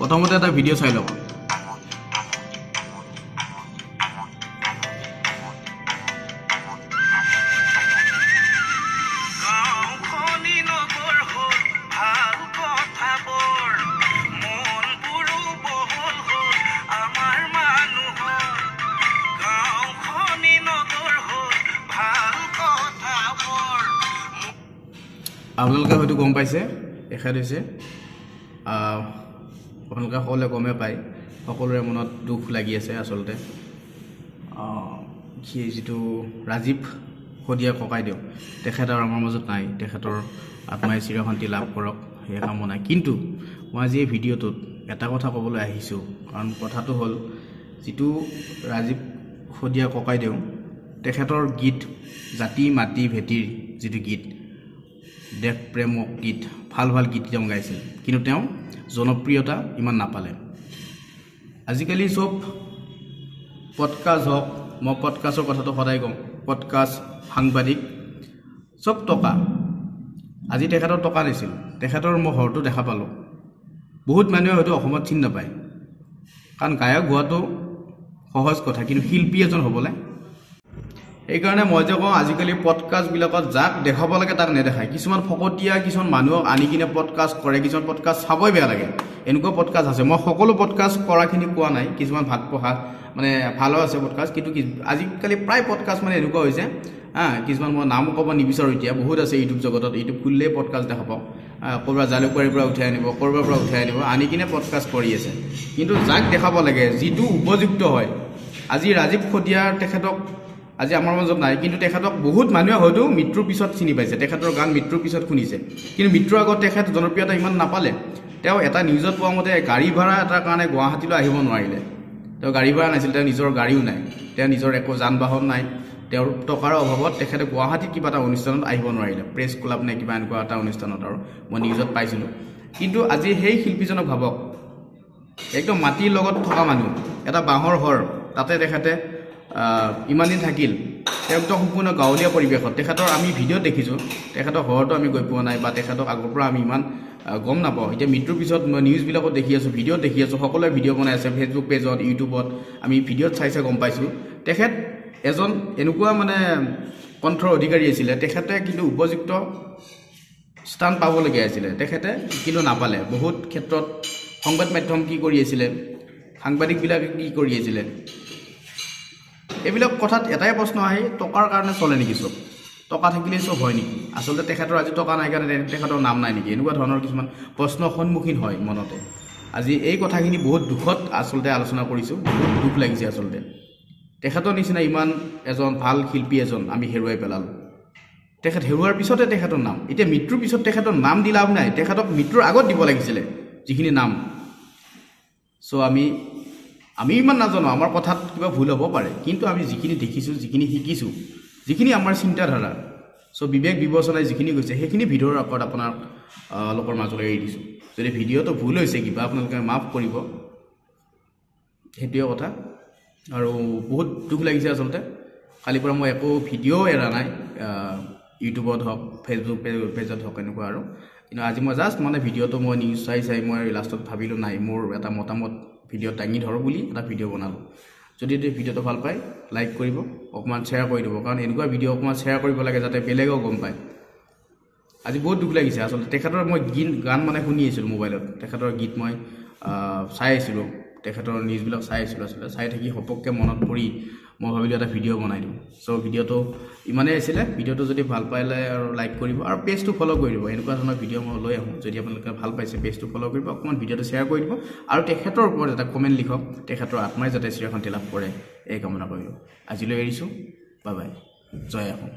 প্ৰথমতে এটা ভিডিঅ' চাই লওক। আপোনালোকে হয়তো গম পাইছে এখেত হৈছে আপোনালোকে সকলোৱে গমে পায়, সকলোৰে মনত দুখ লাগি আছে আচলতে। যিটো ৰাজীৱ শদিয়া ককাইদেউ, তেখেত আৰু আমাৰ মাজত নাই। তেখেতৰ আত্মাই চিৰশান্তি লাভ কৰক সেই কামনা। কিন্তু মই আজি এই ভিডিঅ'টোত এটা কথা ক'বলৈ আহিছোঁ, কাৰণ কথাটো হ'ল যিটো ৰাজীৱ শদিয়া ককাইদেউ, তেখেতৰ গীত জাতি মাটি ভেটিৰ যিটো গীত, দেশ প্ৰেমক গীত, ভাল ভাল গীত তেওঁ গাইছিল, কিন্তু তেওঁ জনপ্ৰিয়তা ইমান নাপালে। আজিকালি চব পডকাষ্ট হওক, মই পডকাষ্টৰ কথাটো সদায় কওঁ, পডকাষ্ট সাংবাদিক চব টকা। আজি তেখেতৰ টকা দিছিল, তেখেতৰ মই ঘৰটো দেখা পালোঁ। বহুত মানুহে হয়তো অসমত চিনি নাপায়, কাৰণ গায়ক হোৱাটো সহজ কথা, কিন্তু শিল্পী এজন হ'বলৈ। সেইকাৰণে মই যে কওঁ আজিকালি পডকাষ্টবিলাকত যাক দেখাব লাগে তাক নেদেখায়। কিছুমান ফকতীয়া কিছুমান মানুহক আনি কিনে পডকাষ্ট কৰে, কিছুমান পডকাষ্ট চাবই বেয়া লাগে, এনেকুৱা পডকাষ্ট আছে। মই সকলো পডকাষ্ট কৰাখিনি কোৱা নাই, কিছুমান ভাত পঢ়া মানে ভালো আছে পডকাষ্ট, কিন্তু আজিকালি প্ৰায় পডকাষ্ট মানে এনেকুৱা হৈছে কিছুমান মই নাম ক'ব নিবিচাৰোঁ এতিয়া, বহুত আছে ইউটিউব জগতত। ইউটিউব খুলিলেই পডকাষ্ট দেখা পাওঁ, ক'ৰবাত জালুকবাৰীৰ পৰা উঠাই আনিব, ক'ৰবাৰ পৰা উঠাই আনিব, আনি কিনে পডকাষ্ট কৰি আছে। কিন্তু যাক দেখাব লাগে, যিটো উপযুক্ত হয়, আজি ৰাজীৱ শদিয়াৰ তেখেতক আজি আমাৰ মাজত নাই, কিন্তু তেখেতক বহুত মানুহে হয়তো মৃত্যুৰ পিছত চিনি পাইছে, তেখেতৰ গান মৃত্যুৰ পিছত শুনিছে। কিন্তু মৃত্যুৰ আগত তেখেত জনপ্ৰিয়তা ইমান নাপালে। তেওঁ এটা নিউজত পোৱা মতে গাড়ী ভাড়া এটাৰ কাৰণে গুৱাহাটীলৈ আহিব নোৱাৰিলে। তেওঁ গাড়ী ভাড়া নাছিল, তেওঁ নিজৰ গাড়ীও নাই, তেওঁ নিজৰ একো যান বাহন নাই। তেওঁৰ টকাৰ অভাৱত তেখেতে গুৱাহাটীত কিবা এটা অনুষ্ঠানত আহিব নোৱাৰিলে, প্ৰেছ ক্লাব নে কিবা এনেকুৱা এটা অনুষ্ঠানত, আৰু মই নিউজত পাইছিলোঁ। কিন্তু আজি সেই শিল্পীজনক ভাবক, একদম মাটিৰ লগত থকা মানুহ, এটা বাঁহৰ ঘৰ, তাতে তেখেতে ইমান দিন থাকিল। তেওঁ একদম সম্পূৰ্ণ গাঁৱলীয়া পৰিৱেশত। তেখেতৰ আমি ভিডিঅ'ত দেখিছোঁ, তেখেতৰ ঘৰতো আমি গৈ পোৱা নাই, বা তেখেতক আগৰ পৰা আমি ইমান গম নাপাওঁ। এতিয়া মৃত্যুৰ পিছত মই নিউজবিলাকত দেখি আছোঁ, ভিডিঅ'ত দেখি আছোঁ, সকলোৱে ভিডিঅ' বনাই আছে ফেচবুক পেজত, ইউটিউবত। আমি ভিডিঅ'ত চাই গম পাইছোঁ তেখেত এজন এনেকুৱা মানে কণ্ঠৰ অধিকাৰী আছিলে। তেখেতে কিন্তু উপযুক্ত স্থান পাবলগীয়া আছিলে, তেখেতে কিন্তু নাপালে। বহুত ক্ষেত্ৰত সংবাদ মাধ্যম কি কৰি আছিলে, সাংবাদিকবিলাকে কি কৰি আছিলে, এইবিলাক কথাত এটাই প্ৰশ্ন আহে, টকাৰ কাৰণে চলে নেকি চব? টকা থাকিলেই চব হয় নেকি? আচলতে তেখেতৰ আজি টকা নাই কাৰণে তেখেতৰ নাম নাই নেকি? এনেকুৱা ধৰণৰ কিছুমান প্ৰশ্ন সন্মুখীন হয় মনতে। আজি এই কথাখিনি বহুত দুখত আচলতে আলোচনা কৰিছোঁ, বহুত দুখ লাগিছে আচলতে। তেখেতৰ নিচিনা ইমান এজন ভাল শিল্পী এজন আমি হেৰুৱাই পেলালোঁ। তেখেত হেৰুৱাৰ পিছতে তেখেতৰ নাম, এতিয়া মৃত্যুৰ পিছত তেখেতৰ নাম দি লাভ নাই, তেখেতক মৃত্যুৰ আগত দিব লাগিছিলে যিখিনি নাম। চ' আমি ইমান নাজানো, আমাৰ কথাত কিবা ভুল হ'ব পাৰে, কিন্তু আমি যিখিনি দেখিছোঁ, যিখিনি শিকিছোঁ, যিখিনি আমাৰ চিন্তাধাৰা, চ' বিবেক বিবেচনাই যিখিনি গৈছে, সেইখিনি ভিডিঅ'ৰ আগত আপোনালোকৰ মাজলৈ এৰি দিছোঁ। যদি ভিডিঅ'টো ভুল হৈছে কিবা, আপোনালোকে মাফ কৰিব, সেইটোৱে কথা। আৰু বহুত দুখ লাগিছে আচলতে। কালিৰ পৰা মই একো ভিডিঅ' এৰা নাই, ইউটিউবত হওক, ফেচবুক পেজত হওক, এনেকুৱা আৰু। কিন্তু আজি মই জাষ্ট মানে ভিডিঅ'টো মই নিউজ চাই মই লাষ্টত ভাবিলোঁ নাই, মোৰ এটা মতামত ভিডিঅ'ত দাঙি ধৰোঁ বুলি এটা ভিডিঅ' বনালোঁ। যদি ভিডিঅ'টো ভাল পায় লাইক কৰিব, অকণমান শ্বেয়াৰ কৰি দিব, কাৰণ এনেকুৱা ভিডিঅ' অকণমান শ্বেয়াৰ কৰিব লাগে যাতে বেলেগেও গম পায়। আজি বহুত দুখ লাগিছে আচলতে। তেখেতৰ মই গান মানে শুনি আছিলোঁ মোবাইলত, তেখেতৰ গীত মই চাই আছিলোঁ, তেখেতৰ নিউজবিলাক চাই আছিলোঁ। আচলতে চাই থাকি সপককৈ মনত পৰি মই ভাবিলোঁ এটা ভিডিঅ' বনাই দিওঁ। চ' ভিডিঅ'টো ইমানেই আছিলে। ভিডিঅ'টো যদি ভাল পালে আৰু লাইক কৰিব, আৰু পেজটো ফ'ল' কৰি দিব। এনেকুৱা ধৰণৰ ভিডিঅ' মই লৈ আহোঁ। যদি আপোনালোকে ভাল পাইছে, পেজটো ফ'ল' কৰিব, অকণমান ভিডিঅ'টো শ্বেয়াৰ কৰি দিব, আৰু তেখেতৰ ওপৰত এটা কমেণ্ট লিখক, তেখেতৰ আত্মাই যাতে চিৰশান্তি লাভ কৰে, এই কামনা কৰিলোঁ। আজিলৈ এৰিছোঁ, বাই বাই, জয় অসম।